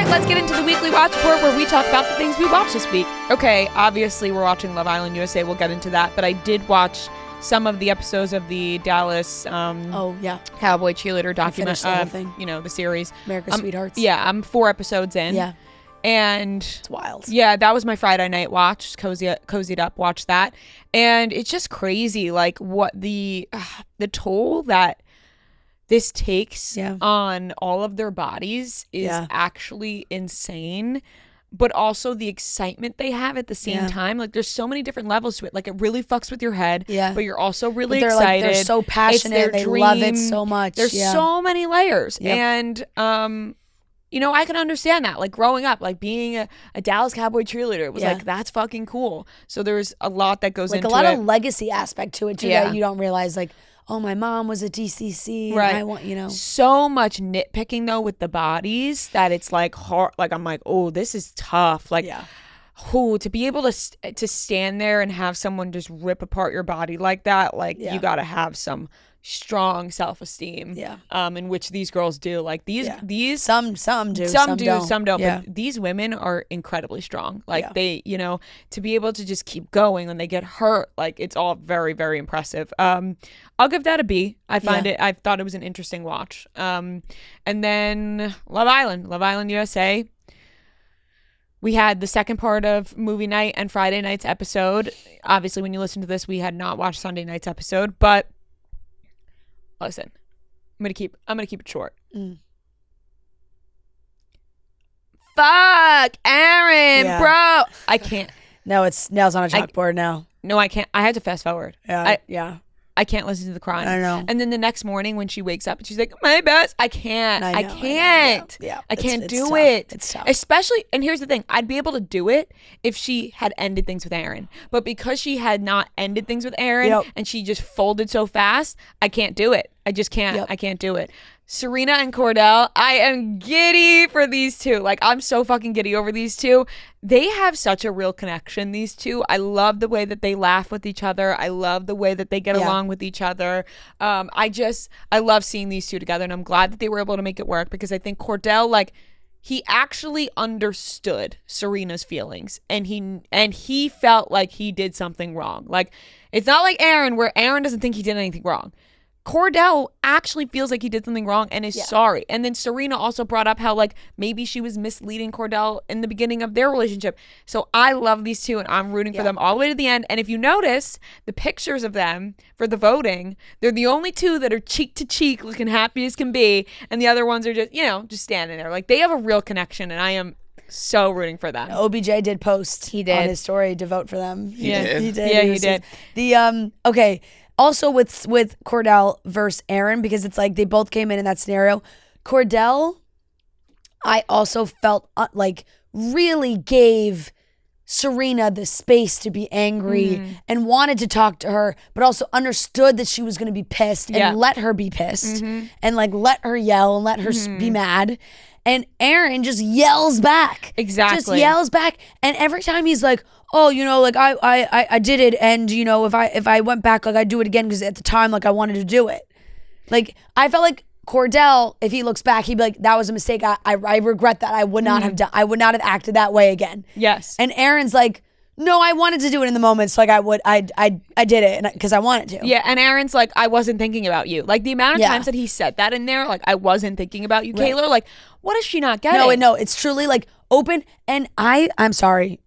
right, let's get into the weekly watch report where we talk about the things we watched this week. Okay, obviously we're watching Love Island USA. We'll get into that, but I did watch some of the episodes of the Dallas Cowboy Cheerleader Docuseries, the series. America's Sweethearts. Yeah, I'm 4 episodes in. Yeah. And it's wild. Yeah, that was my Friday night watch. Cozied up, watched that. And it's just crazy, like what the toll that this takes on all of their bodies is actually insane. But also the excitement they have at the same time. Like there's so many different levels to it. Like it really fucks with your head. Yeah. But you're also really excited. They're so passionate. They love it so much. There's so many layers. Yep. And I can understand that. Like growing up, like being a Dallas Cowboy cheerleader, it was like, that's fucking cool. So there's a lot that goes into it. Like a lot of legacy aspect to it too that you don't realize. Like, oh, my mom was a DCC. Right. And I want, So much nitpicking though with the bodies that it's like hard. Like I'm like, oh, this is tough. Like, to be able to stand there and have someone just rip apart your body like that, like you got to have some strong self-esteem. In which these girls do. Like these some do, some don't. But these women are incredibly strong. Like they, to be able to just keep going when they get hurt, like it's all very, very impressive. I'll give that a B. I thought it was an interesting watch. And then Love Island USA. We had the second part of movie night and Friday night's episode. Obviously, when you listen to this, we had not watched Sunday night's episode, but listen, I'm gonna keep it short. Fuck Aaron, bro. I can't. No, it's nails on a chalkboard now. No, I can't. I had to fast forward. I can't listen to the crying. I know. And then the next morning when she wakes up and she's like, my best. I can't. I can't. I can't do it. It's tough. Especially, and here's the thing, I'd be able to do it if she had ended things with Aaron. But because she had not ended things with Aaron and she just folded so fast, I can't do it. I just can't. I can't do it. Serena and Cordell, I am giddy for these two. Like, I'm so fucking giddy over these two. They have such a real connection, these two. I love the way that they laugh with each other. I love the way that they get along with each other. I love seeing these two together, and I'm glad that they were able to make it work because I think Cordell, like, he actually understood Serena's feelings, and he felt like he did something wrong. Like, it's not like Aaron, where Aaron doesn't think he did anything wrong. Cordell actually feels like he did something wrong and is sorry. And then Serena also brought up how, like, maybe she was misleading Cordell in the beginning of their relationship. So I love these two, and I'm rooting for them all the way to the end. And if you notice the pictures of them for the voting, they're the only two that are cheek to cheek looking happy as can be. And the other ones are just standing there. Like, they have a real connection, and I am so rooting for them. OBJ did post on his story to vote for them. He did. Yeah, he did. Okay. Also with Cordell versus Aaron, because it's like they both came in that scenario. Cordell, I also felt like really gave Serena the space to be angry and wanted to talk to her, but also understood that she was going to be pissed and let her be pissed and like let her yell and let her be mad. And Aaron just yells back. Exactly. Just yells back. And every time he's like, oh, like I did it. And, if I went back, like I'd do it again because at the time, like I wanted to do it. Like I felt like Cordell, if he looks back, he'd be like, that was a mistake. I regret that. I would not have done. I would not have acted that way again. Yes. And Aaron's like, no, I wanted to do it in the moment, so like I did it because I wanted to. Yeah, and Aaron's like, I wasn't thinking about you. Like the amount of times that he said that in there, like I wasn't thinking about you, Kayla. Like, what is she not getting? No, it's truly like open. And I'm sorry.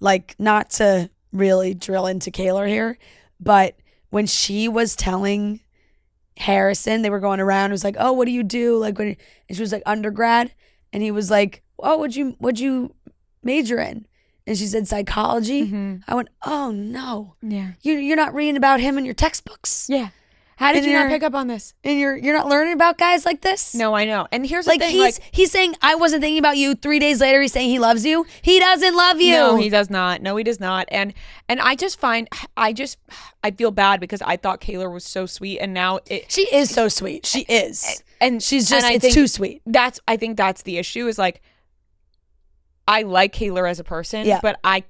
Like, not to really drill into Kayla here, but when she was telling Harrison, they were going around. It was like, oh, what do you do? Like, and she was like undergrad, and he was like, oh, what'd you major in? And she said psychology. I went, oh no. Yeah. You're not reading about him in your textbooks. Yeah. How did you not pick up on this? And you're not learning about guys like this? No, I know. And here's the thing. He's saying, I wasn't thinking about you. 3 days later, he's saying he loves you. He doesn't love you. No, he does not. No, he does not. And I just find, I feel bad because I thought Kayla was so sweet, and now she is so sweet. She is. And she's just, it's too sweet. I think that's the issue is like, I like Kayla as a person, but I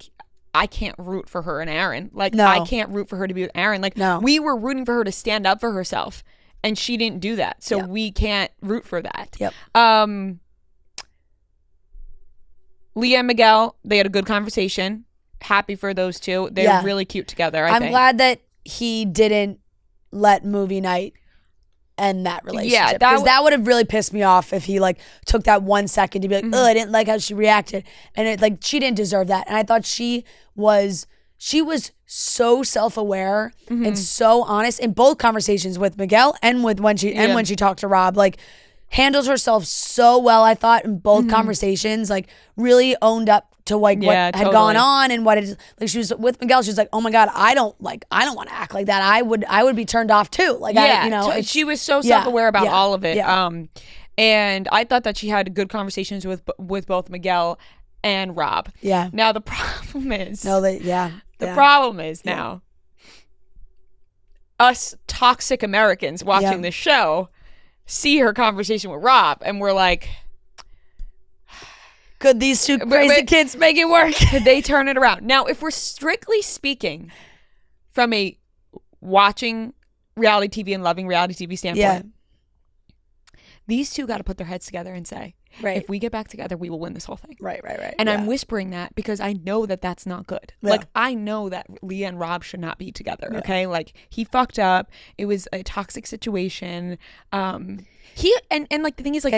can't root for her and Aaron. Like, no. I can't root for her to be with Aaron. Like, we were rooting for her to stand up for herself, and she didn't do that. So we can't root for that. Yep. Leah and Miguel, they had a good conversation. Happy for those two. They're really cute together, I think. I'm glad that he didn't let movie night end that relationship. Because that would have really pissed me off if he like took that 1 second to be like, oh, I didn't like how she reacted. And it like she didn't deserve that. And I thought she was so self-aware and so honest in both conversations with Miguel and with when she talked to Rob. Like handles herself so well, I thought, in both conversations. Like really owned up to like what had gone on and what it like. She was with Miguel. She was like, "Oh my God, I don't want to act like that. I would be turned off too." Like, she was so self-aware about all of it. Yeah. And I thought that she had good conversations with both Miguel and Rob. Yeah. Now the problem is now us toxic Americans watching this show see her conversation with Rob, and we're like, could these two crazy kids make it work? Could they turn it around? Now, if we're strictly speaking from a watching reality TV and loving reality TV standpoint, these two got to put their heads together and say, if we get back together, we will win this whole thing. Right. And I'm whispering that because I know that that's not good. Yeah. Like, I know that Leah and Rob should not be together, okay? Like, he fucked up. It was a toxic situation. He like, the thing is, like,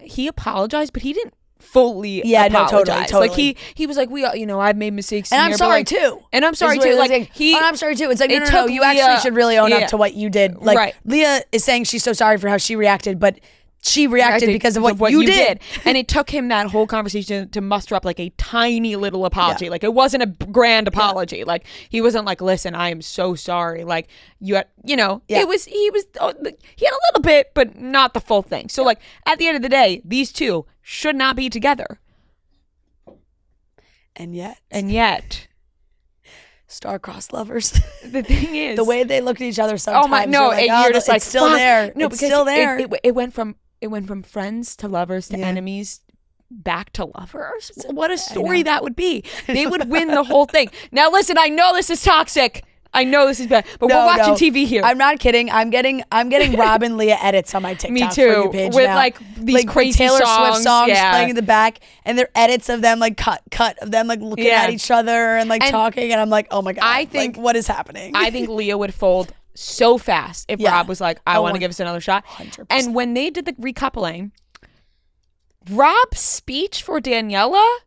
he apologized, but he didn't fully apologize. Totally. Like, he was like, I've made mistakes and I'm sorry too. And I'm sorry too. Like, I'm sorry too. It's like, no, you actually should really own up to what you did. Like, Leah is saying she's so sorry for how she reacted, but she reacted because of what you did. And it took him that whole conversation to muster up like a tiny little apology. Like, it wasn't a grand apology. Like, he wasn't like, listen, I am so sorry. Like, it was, he had a little bit, but not the full thing. So like, at the end of the day, these two should not be together. And yet. Star-crossed lovers. The thing is, the way they look at each other sometimes. Oh my, no, like, you're just like, it's still there. No, it's still there. It went from friends to lovers to enemies back to lovers. What a story that would be. They would win the whole thing. Now listen, I know this is toxic. I know this is bad, but we're watching TV here. I'm not kidding. I'm getting Rob and Leah edits on my TikTok Me too. For you page with now. Like these crazy Taylor Swift songs playing in the back, and their edits of them like cut of them like looking at each other and like talking, and I'm like, oh my God, I think, like, what is happening? I think Leah would fold so fast if Rob was like, I want to give us another shot. 100%. And when they did the recoupling, Rob's speech for Daniela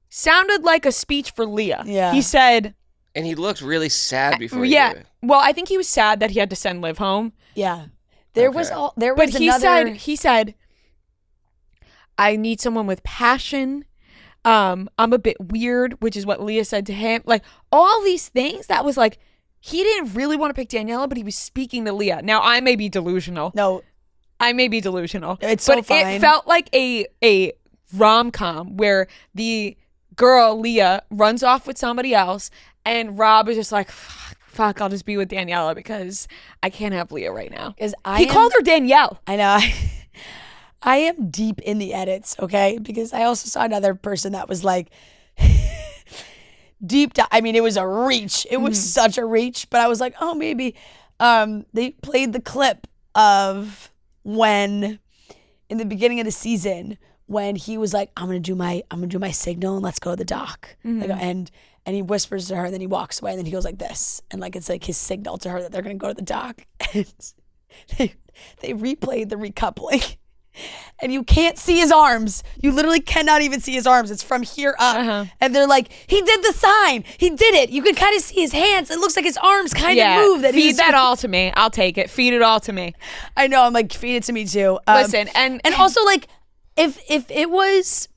sounded like a speech for Leah. Yeah. He said, and he looked really sad before he did it. Well, I think he was sad that he had to send Liv home. Yeah. There was he said, I need someone with passion. I'm a bit weird, which is what Leah said to him. Like, all these things that was like, he didn't really want to pick Daniela, but he was speaking to Leah. Now, I may be delusional. No. I may be delusional. It's so fine. It felt like a rom-com where the girl, Leah, runs off with somebody else, and Rob is just like, fuck, I'll just be with Daniela because I can't have Leah right now. He called her Danielle. I know. I am deep in the edits, okay? Because I also saw another person that was like, deep dive. I mean, it was a reach. It was such a reach, but I was like, oh, maybe. They played the clip of when, in the beginning of the season, when he was like, I'm gonna do my signal and let's go to the dock. Like, and he whispers to her, and then he walks away, and then he goes like this, and like it's like his signal to her that they're gonna go to the dock. And they replayed the recoupling. And you can't see his arms. You literally cannot even see his arms. It's from here up. And they're like, he did the sign. He did it. You can kind of see his hands. It looks like his arms kind of move. Feed that all to me. I'll take it. Feed it all to me. I know. I'm like, feed it to me too. Listen, and also like, if it was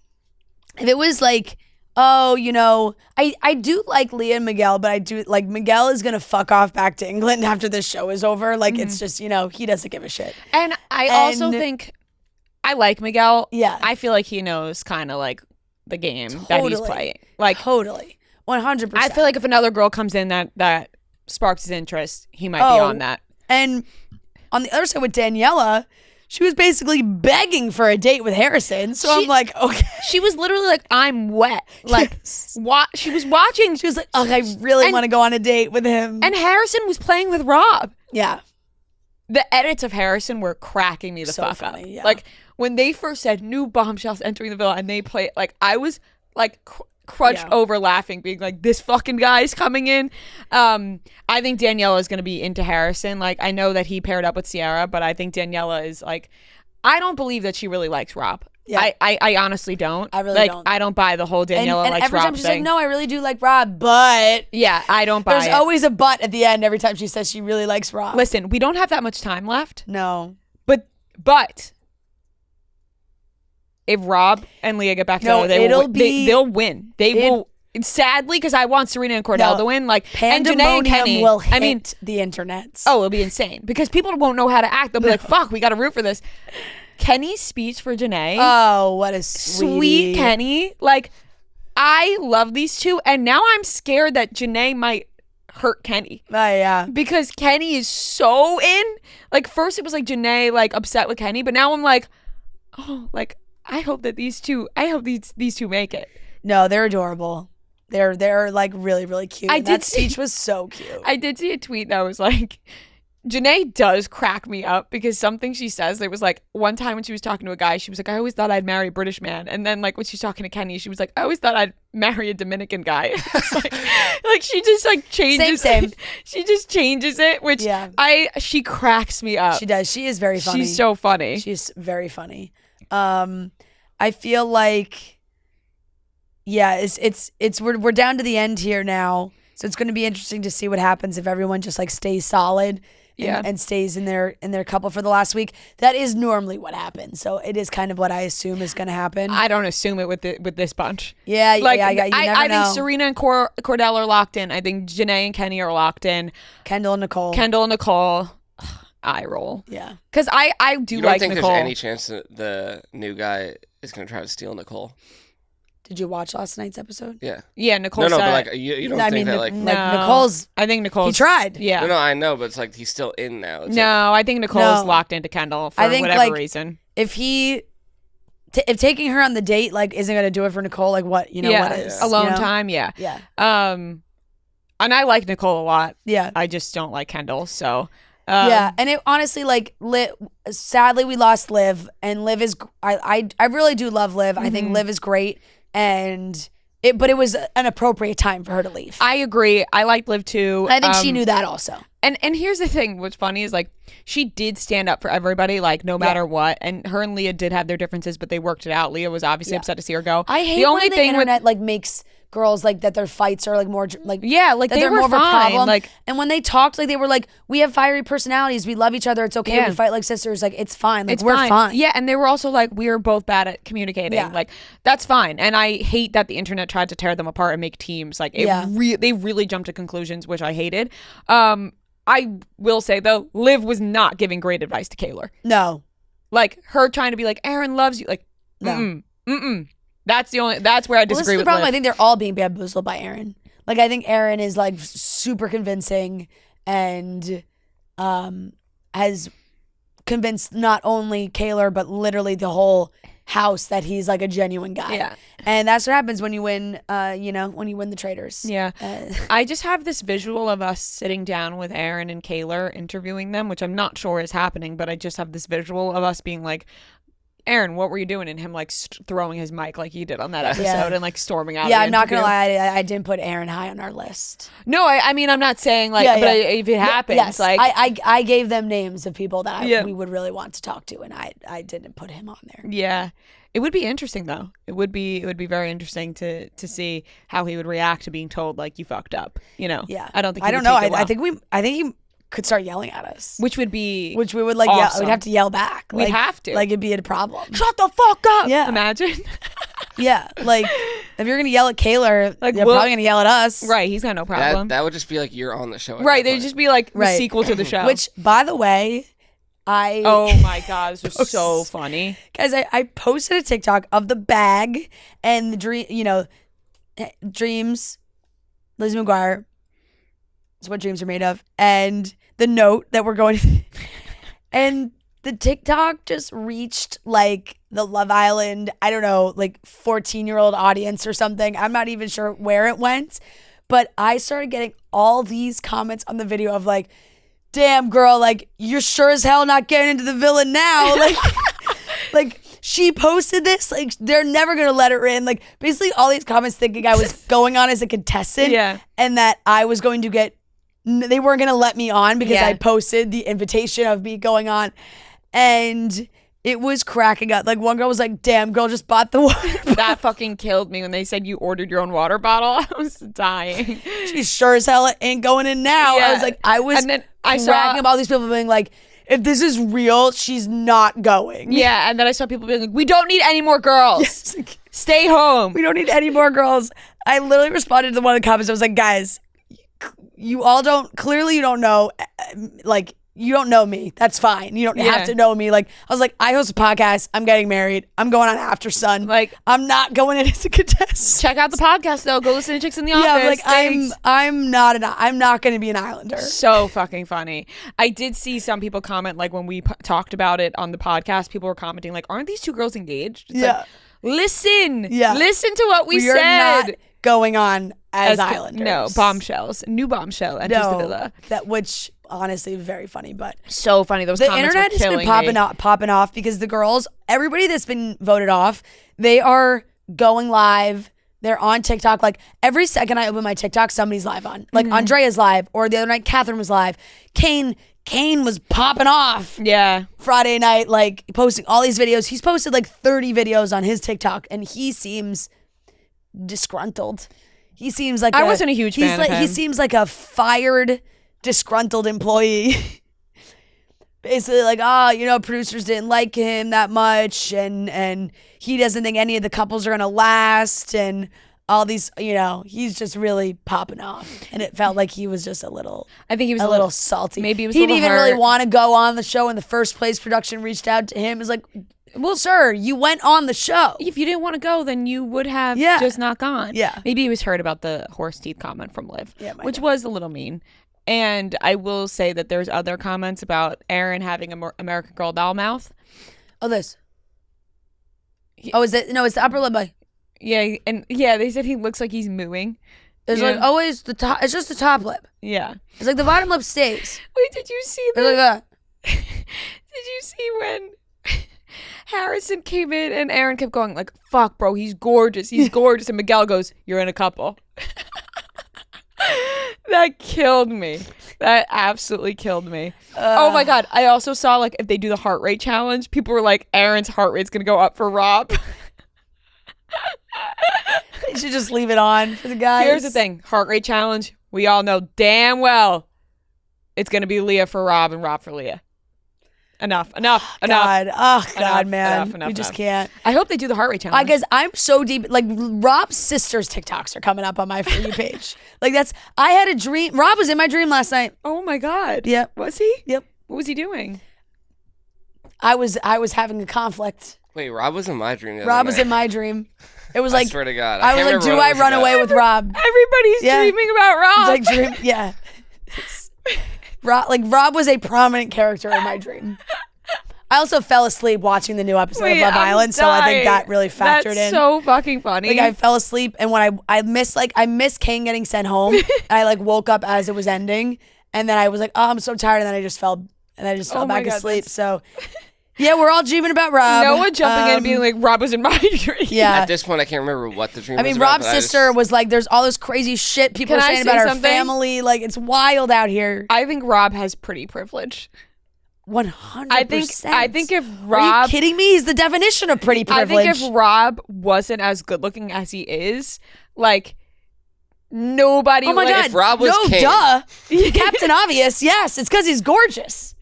like, oh, you know, I do like Leah and Miguel, but I do like Miguel is gonna fuck off back to England after this show is over. Like, it's just, you know, he doesn't give a shit. And I also think, I like Miguel. Yeah. I feel like he knows kind of like the game that he's playing. Like, totally. 100%. I feel like if another girl comes in that sparks his interest, he might be on that. And on the other side with Daniela, she was basically begging for a date with Harrison. So I'm like, okay. She was literally like, I'm wet. Like, she was watching. She was like, oh, I really want to go on a date with him. And Harrison was playing with Rob. Yeah. the edits of Harrison were cracking me the fuck funny, up. yeah. Like when they first said new bombshells entering the villa and they play, like I was like crunched over laughing, being like, this fucking guy's coming in. I think Daniela is going to be into Harrison. Like I know that he paired up with Sierra, but I think Daniela is like, I don't believe that she really likes Rob. Yeah. I honestly don't. I really don't. I don't buy the whole Daniela and likes every Rob time she's thing. like, no, I really do like Rob, but yeah, I don't buy there's it. always a but at the end every time she says she really likes Rob. Listen, we don't have that much time left. No. But if Rob and Leah get back together, they'll win. They will. Sadly, because I want Serena and Cordell to win. Like, and Janae and Kenny will hit the internet. Oh, it'll be insane because people won't know how to act. They'll be like, "Fuck, we got to root for this." Kenny's speech for Janae. Oh, what a sweet Kenny. Like, I love these two, and now I'm scared that Janae might hurt Kenny. Yeah. Because Kenny is so in. Like, first it was like Janae like upset with Kenny, but now I'm like, oh, like I hope that these two make it. No, they're adorable. They're like really, really cute. That speech was so cute. I did see a tweet that was like, Janae does crack me up because something she says, there was like one time when she was talking to a guy, she was like, I always thought I'd marry a British man. And then like when she's talking to Kenny, she was like, I always thought I'd marry a Dominican guy. It's like she just like changes. Same. She just changes it, which she cracks me up. She does. She is very funny. She's so funny. She's very funny. I feel like, we're down to the end here now. So it's going to be interesting to see what happens if everyone just like stays solid and stays in their couple for the last week. That is normally what happens. So it is kind of what I assume is going to happen. I don't assume it with this bunch. Yeah, like, you never know. I think Serena and Cordell are locked in. I think Janae and Kenny are locked in. Kendall and Nicole. Eye roll. Yeah. Because I do like Nicole. You don't think there's any chance that the new guy is going to try to steal Nicole? Did you watch last night's episode? Yeah. Yeah, Nicole said. No, but like you don't think that like Nicole's. I think Nicole's. He tried. Yeah. No, I know, but it's like he's still in now. It's I think Nicole's locked into Kendall for whatever reason. If taking her on the date like isn't gonna do it for Nicole, like what what is alone time? Yeah. Yeah. And I like Nicole a lot. Yeah. I just don't like Kendall. So. And it honestly like sadly we lost Liv, and Liv is I really do love Liv. I think Liv is great, but it was an appropriate time for her to leave. I agree. I like Liv too. I think she knew that also. And here's the thing, what's funny is like she did stand up for everybody, like no matter what. And her and Leah did have their differences, but they worked it out. Leah was obviously upset to see her go. I hate when the internet like makes girls like that their fights are like more like like that they they're were more fine. of a problem. Like, and when they talked, like they were like, we have fiery personalities, we love each other, it's okay, we fight like sisters, like it's fine, like we're fine. Yeah, and they were also like, we are both bad at communicating. Yeah. Like that's fine. And I hate that the internet tried to tear them apart and make teams. Like they really jumped to conclusions, which I hated. I will say though, Liv was not giving great advice to Kaylor. No. Like her trying to be like, Aaron loves you. Like, That's where I disagree with Liv. This is the problem. I think they're all being bamboozled by Aaron. Like I think Aaron is like super convincing and has convinced not only Kaylor but literally the whole house that he's like a genuine guy. Yeah. And that's what happens when you win when you win the traders. Yeah. I just have this visual of us sitting down with Aaron and Kaylor interviewing them, which I'm not sure is happening, but I just have this visual of us being like, Aaron, what were you doing? And him like throwing his mic like he did on that episode and like storming out. Yeah, I'm not gonna lie, I didn't put Aaron high on our list. No, I mean I'm not saying like, but if it happens, like I gave them names of people that we would really want to talk to, and I didn't put him on there. Yeah, it would be interesting though. It would be very interesting to see how he would react to being told like you fucked up. You know? Yeah. I don't think. I think he could start yelling at us, which we would like awesome. we'd have to yell back. We'd have to, like it'd be a problem. Shut the fuck up. Yeah, imagine. Yeah, like if you're gonna yell at Kaylor, like you're probably gonna yell at us. Right, he's got no problem. That would just be like you're on the show. Right, they'd just be like the sequel to the show. Which, by the way, oh my god, this was so funny, guys. I posted a TikTok of the bag and the dream. Dreams, Lizzie McGuire. It's what dreams are made of, and the note that we're going to, and the TikTok just reached like the Love Island, I don't know, like 14-year-old audience or something. I'm not even sure where it went, but I started getting all these comments on the video of like, damn girl, like you're sure as hell not getting into the villa now. Like she posted this, like they're never gonna let her in. Like basically all these comments thinking I was going on as a contestant, and that I was going to they weren't gonna let me on because I posted the invitation of me going on, and it was cracking up. Like one girl was like, damn girl just bought the water bottle. That fucking killed me when they said you ordered your own water bottle. I was dying. She sure as hell ain't going in now. I was like, and then I cracking up all these people being like, if this is real, she's not going. Yeah, and then I saw people being like, we don't need any more girls. Stay home. We don't need any more girls. I literally responded to one of the comments. I was like, guys, you don't know, like, you don't know me. That's fine. You don't have to know me. Like, I was like, I host a podcast. I'm getting married. I'm going on After Sun. Like, I'm not going in as a contestant. Check out the podcast though. Go listen to Chicks in the Office. Yeah, like I'm not going to be an Islander. So fucking funny. I did see some people comment, like when we talked about it on the podcast, people were commenting like, aren't these two girls engaged? It's like, listen to what we said. Not going on as Islanders. No, bombshells. New bombshell enters the villa. Which honestly very funny, but so funny. Those the comments internet were has been popping off because the girls, everybody that's been voted off, they are going live. They're on TikTok. Like every second I open my TikTok, somebody's live on. Like Andrea's live, or the other night Catherine was live. Kane was popping off. Yeah. Friday night, like posting all these videos. He's posted like 30 videos on his TikTok, and he seems disgruntled. He seems like I wasn't a huge fan of him. He seems like a fired, disgruntled employee. Basically like, producers didn't like him that much, and he doesn't think any of the couples are gonna last, and all these, he's just really popping off. And it felt like he was just a little, I think he was a little salty. Maybe he was he didn't even really hurt. want to go on the show in the first place. Production reached out to him. It was like, well, sir, you went on the show. If you didn't want to go, then you would have just not gone. Yeah. Maybe he was hurt about the horse teeth comment from Liv, which was a little mean. And I will say that there's other comments about Aaron having a American Girl doll mouth. Oh, this. Is it? No, it's the upper lip. Yeah, and they said he looks like he's mooing. There's like always the top. It's just the top lip. Yeah. It's like the bottom lip stays. Wait, did you see that? Like that. Did you see when Harrison came in and Aaron kept going like, fuck, bro, he's gorgeous. He's gorgeous. And Miguel goes, you're in a couple. That killed me. That absolutely killed me. Oh my God. I also saw like if they do the heart rate challenge, people were like, Aaron's heart rate's going to go up for Rob. They should just leave it on for the guys. Here's the thing. Heart rate challenge. We all know damn well it's going to be Leah for Rob and Rob for Leah. Enough. God. Oh, God, man. Enough, we just can't. I hope they do the heart rate challenge. Because I'm so deep. Like, Rob's sister's TikToks are coming up on my For You page. Like, I had a dream. Rob was in my dream last night. Oh, my God. Yep. Was he? Yep. What was he doing? I was having a conflict. Wait, Rob was in my dream. Rob was in my dream. It was like, I swear to God. I was like, do I run away with Rob? Everybody's dreaming about Rob. It's like yeah. Rob was a prominent character in my dream. I also fell asleep watching the new episode of Love Island, so I think that really factored in. That's so fucking funny. Like I fell asleep, and when I missed Kane getting sent home. I like woke up as it was ending, and then I was like, oh, I'm so tired, and then I just fell back asleep. So yeah, we're all dreaming about Rob. Noah jumping in and being like, Rob was in my dream. Yeah. At this point, I can't remember what the dream was. I mean, about, Rob's sister was like, there's all this crazy shit people are saying about her family. Like, it's wild out here. I think Rob has pretty privilege. 100%. I think if Rob... Are you kidding me? He's the definition of pretty privilege. I think if Rob wasn't as good looking as he is, like, nobody... Oh my God. If Rob was king. Duh. Captain Obvious, yes. It's because he's gorgeous.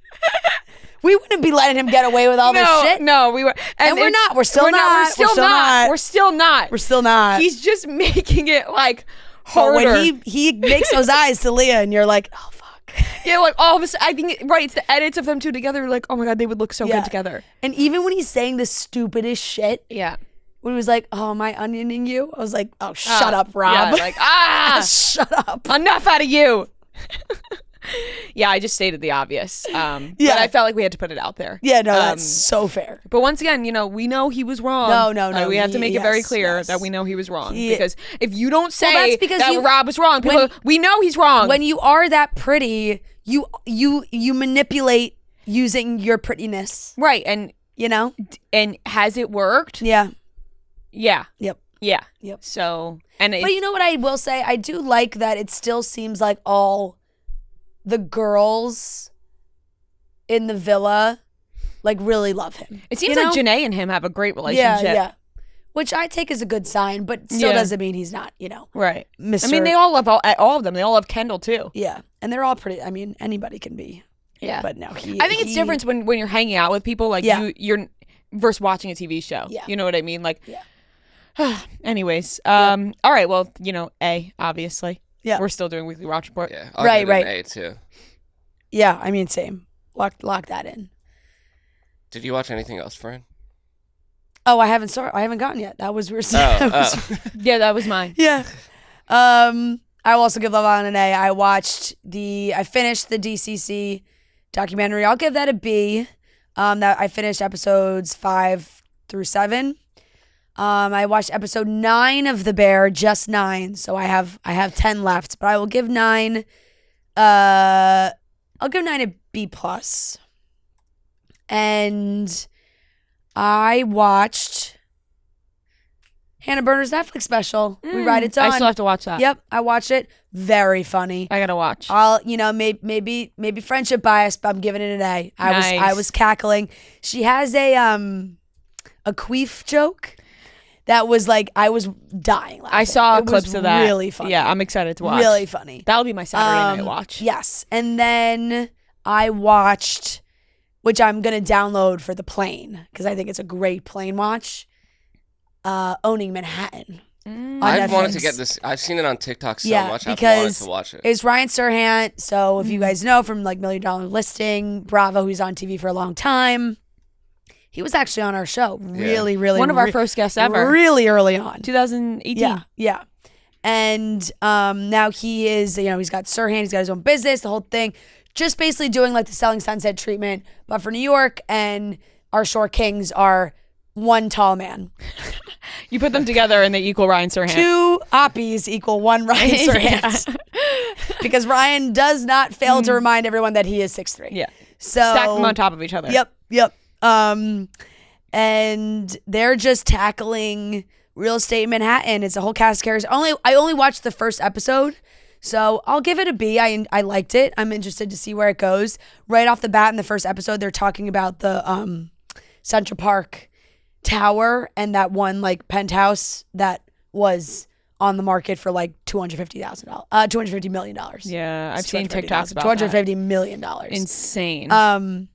We wouldn't be letting him get away with all this shit. No, we were... And we're not. We're still not. We're still not. He's just making it, like, harder. But when he makes those eyes to Leah and you're like, oh, fuck. Yeah, like all of a sudden, I think, it's the edits of them two together. You're like, oh my God, they would look so good together. And even when he's saying the stupidest shit. Yeah. When he was like, oh, am I onioning you? I was like, oh, shut up, Rob. Yeah, like, shut up. Enough out of you. Yeah, I just stated the obvious. But I felt like we had to put it out there. Yeah, no, that's so fair. But once again, we know he was wrong. No. We have to make it very clear that we know he was wrong. Because if you don't say that Rob was wrong, we know he's wrong. When you are that pretty, you manipulate using your prettiness. Right. And has it worked? Yeah. Yeah. Yep. Yeah. Yep. So, but you know what I will say? I do like that it still seems like all the girls in the villa like really love him. It seems like Janae and him have a great relationship. Yeah. Which I take as a good sign, but still doesn't mean he's not, Right. Mr. I mean, they all love all of them. They all love Kendall too. Yeah. And they're all pretty. I mean, anybody can be. Yeah. But no, I think it's different when you're hanging out with people like you're versus watching a TV show. Yeah. You know what I mean? Like, anyways. Yep. All right. Well, A, obviously. Yeah. We're still doing weekly watch report. Yeah. I'll Right. give it an A too. Yeah. I mean, same. Lock that in. Did you watch anything else, Fran? Oh, I haven't gotten yet. That was weird. Yeah, that was mine. Yeah. I will also give Love Island an A. I finished the DCC documentary. I'll give that a B. That I finished episodes 5 through 7. I watched episode 9 of The Bear, just 9. So I have 10 left, but I will give 9. I'll give 9 a B plus. And I watched Hannah Berner's Netflix special. We Ride It On. I still have to watch that. Yep, I watched it. Very funny. I gotta watch. I'll, maybe friendship bias, but I'm giving it an A. I was cackling. She has a queef joke that was like I was dying laughing. I saw it clips was of that. Really funny. Yeah, I'm excited to watch. Really funny. That'll be my Saturday night watch. Yes, and then I watched, which I'm gonna download for the plane because I think it's a great plane watch. Owning Manhattan. I've wanted to get this. I've seen it on TikTok so much. I've wanted to watch it. It's Ryan Serhant. So if you guys know from like $1 Million Listing, Bravo, who's on TV for a long time. He was actually on our show. Really, one of our first guests ever. Really early on. 2018. Yeah. And now he is, he's got Serhant. He's got his own business, the whole thing. Just basically doing like the Selling Sunset treatment, but for New York. And our Shore Kings are one tall man. You put them together and they equal Ryan Serhant. 2 Oppies equal 1 Ryan Serhant. Because Ryan does not fail to remind everyone that he is 6'3". Yeah. So stack them on top of each other. Yep. And they're just tackling real estate in Manhattan. It's a whole cast of characters. I only watched the first episode, so I'll give it a B. I liked it. I'm interested to see where it goes. Right off the bat in the first episode, they're talking about the Central Park Tower and that one like penthouse that was on the market for like $250 million. Yeah, I've seen TikToks about $250 million. Insane. And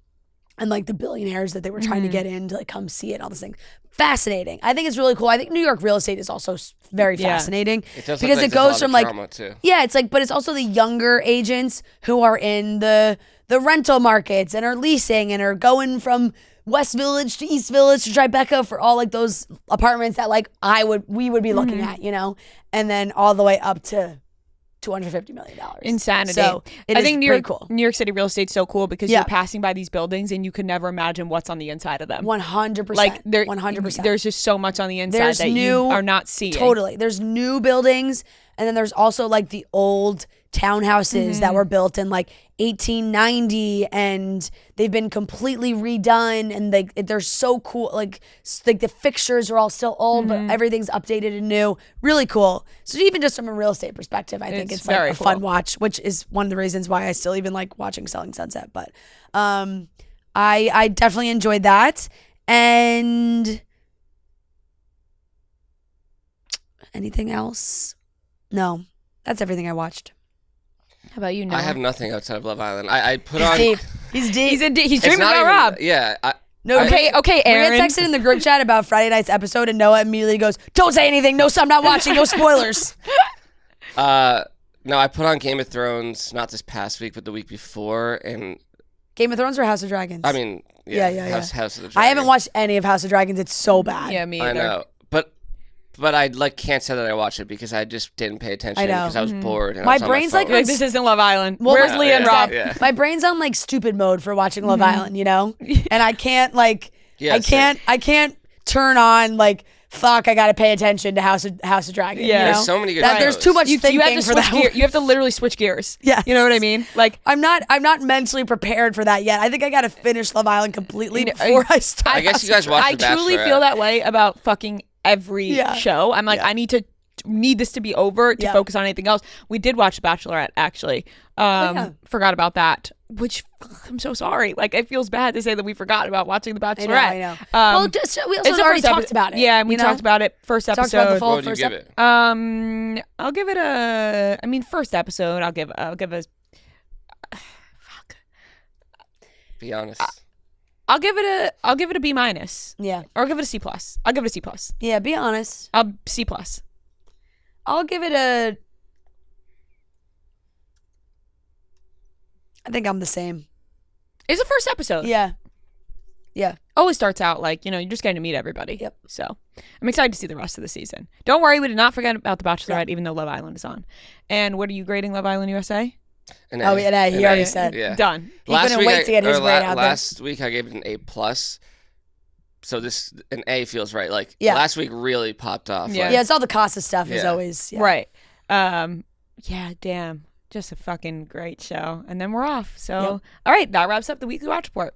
like the billionaires that they were trying to get in to like come see it and all this thing. Fascinating. I think it's really cool. I think New York real estate is also very fascinating. It does because like it goes from like too. Yeah, it's like, but it's also the younger agents who are in the rental markets and are leasing and are going from West Village to East Village to Tribeca for all like those apartments that like we would be looking at, and then all the way up to $250 million. Insanity. So I think New York City real estate's so cool because you're passing by these buildings and you could never imagine what's on the inside of them. 100%. Like 100%. There's just so much on the inside you are not seeing. Totally. There's new buildings, and then there's also like the old townhouses that were built in like 1890, and they've been completely redone, and they're so cool. Like the fixtures are all still old, but everything's updated and new. Really cool. So even just from a real estate perspective, I think it's like a fun watch, which is one of the reasons why I still even like watching Selling Sunset. But I definitely enjoyed that. And anything else? No, that's everything I watched. How about you, Noah? I have nothing outside of Love Island. I put on. He's deep. He's dreaming about Rob. Yeah. Okay, Aaron. We had texted in the group chat about Friday night's episode, and Noah immediately goes, "Don't say anything. No, I'm not watching. No spoilers." No, I put on Game of Thrones not this past week, but the week before, and Game of Thrones or House of Dragons? I mean, yeah. House of the Dragons. I haven't watched any of House of Dragons. It's so bad. Yeah, me either. I know, but I can't say that I watched it because I just didn't pay attention because I was bored. And My brain's like this isn't Love Island. Where's Leah and Rob? Yeah. My brain's on like stupid mode for watching Love Island, and I can't like I can't turn on like fuck, I got to pay attention to House of Dragon. Yeah. You know? There's so many good There's shows. too much thinking You have to for switch that. gear. You have to literally switch gears. Yeah. You know what I mean? Like, I'm not mentally prepared for that yet. I think I got to finish Love Island completely before I start. I guess you guys watch I The truly Bachelorette. feel that way about fucking every Yeah. show. I'm like, Yeah. I need this to be over to Yeah. focus on anything else. We did watch The Bachelorette, actually. yeah. Forgot about that, which I'm so sorry. Like, it feels bad to say that we forgot about watching The Bachelorette. I know. Well, we also it's the already first talked about it. Yeah, we you know? talked about it. First Talked episode. about the full What would you first give episode. it? I'll give it a. I mean, first episode. I'll give a. Fuck. Be honest. I'll give it a B minus. Yeah. Or I'll give it a C plus. I'll give it a C plus. Yeah, be honest. I'll C plus. I'll give it a. I think I'm the same. It's the first episode. Yeah. Yeah. Always starts out like, you're just getting to meet everybody. Yep. So I'm excited to see the rest of the season. Don't worry, we did not forget about The Bachelorette, even though Love Island is on. And what are you grading Love Island USA? An Oh, A. yeah, he An already A. said. Yeah. Done. He couldn't wait to get his grade out there. Last week I gave it an A plus. So an A feels right. Like last week really popped off. Yeah. Like, Yeah, it's all the Casa stuff is Yeah. always. Yeah. Right. Yeah, damn. Just a fucking great show. And then we're off. So, Yep. all right, that wraps up the weekly watch report.